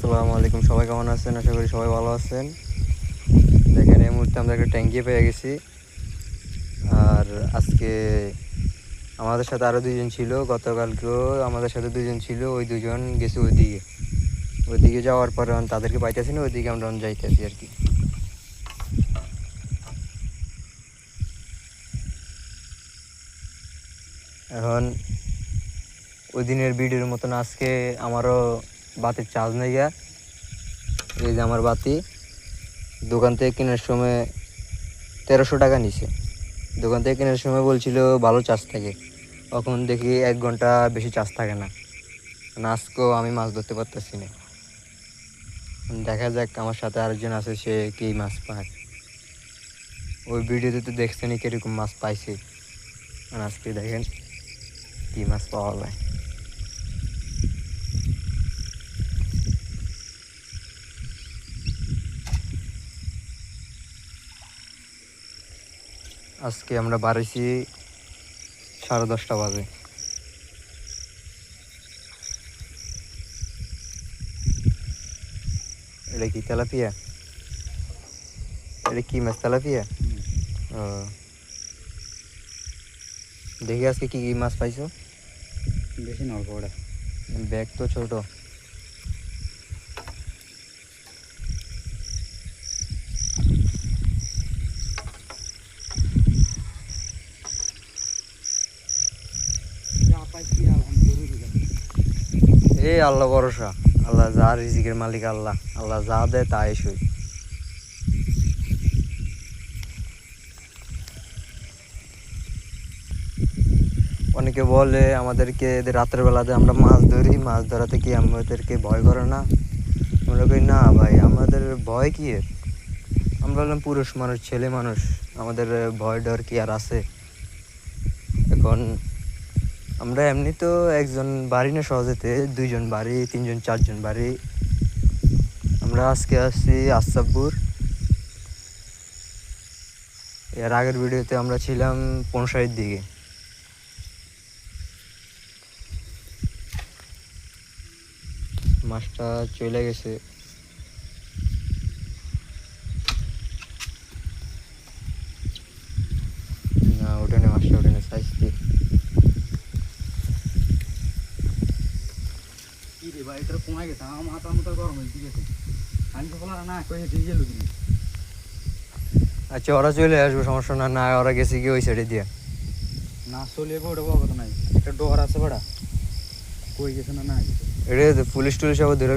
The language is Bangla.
আসসালামু আলাইকুম। সবাই কেমন আছেন? আশা করি সবাই ভালো আছেন। দেখেন এই মুহূর্তে আমরা একটা ট্যাঙ্কি পেয়ে গেছি। আর আজকে আমাদের সাথে আরও দুজন ছিল, গতকালকেও আমাদের সাথে দুজন ছিল। ওই দুজন গেছে ওইদিকে যাওয়ার পরে তাদেরকে পাইতেছি না, ওইদিকে আমরা যাইতেছি আর কি। এখন ওই দিনের ভিডিওর মতন আজকে আমারও বাতির চার্জ নেই গা। এই যে আমার বাতি দোকান থেকে কেনার সময় 1300 টাকা নিছে। দোকান থেকে কেনার সময় বলছিল ভালো চার্জ থাকে, তখন দেখি 1 ঘন্টা বেশি চার্জ থাকে না। আজকেও আমি মাছ ধরতে পারতেছি না। দেখা যাক, আমার সাথে আরেকজন আছে, সে কি মাছ পায়। ওই ভিডিওতে তো দেখছেনই কিরকম মাছ পাইছে। আর আজকে দেখেন কি মাছ পাওয়া যায়। আজকে আমরা বাড়াইছি 10:30 বাজে। এটা কি তেলাপিয়া? এটা কি মাছ, তেলাপিয়া? ও, দেখি আজকে কি কি মাছ পাইছো। বেশি না, অল্প ওটা। ব্যাগ তো ছোট। এই আল্লাহ ভরসা, আল্লাহ যা রিজিকের মালিক, আল্লাহ আল্লাহ যা দেয় তাই সই। অনেকে বলে আমাদেরকে রাতের বেলাতে আমরা মাছ ধরি, মাছ ধরাতে কি আমাদেরকে ভয় করে না? আমরা কই না ভাই, আমাদের ভয় কি এর? আমরা হলাম পুরুষ মানুষ, ছেলে মানুষ, আমাদের ভয় ডর কি আর আছে? এখন আমরা এমনি তো একজন বাড়ি না সহজেতে, 2জন বাড়ি, 3জন 4জন বাড়ি। আমরা আজকে আসছি আসাবপুর। এর আগের ভিডিওতে আমরা ছিলাম 55 দিকে। মাছটা চলে গেছে। না, ওঠেনি মাছটা, ওঠেনি সাইজ কি। রে ভাই, এটা কমে গেছে, আমার মাথার মতো গরম হয়ে গেছে। আমি তো বললাম না, কয়ে দিয়ে গেল তুমি। আচ্ছা, ওরা চলে আসবে, সমস্যা না। না, ওরা গেছে কি ওই সাইডে দিয়ে। না চলে যাবো, ওটা বড় কথা নাই। একটা ডর আছে বড়া, কই গেছে না না গেছে। এটা পুলিশ টুলিশ আবার ধরে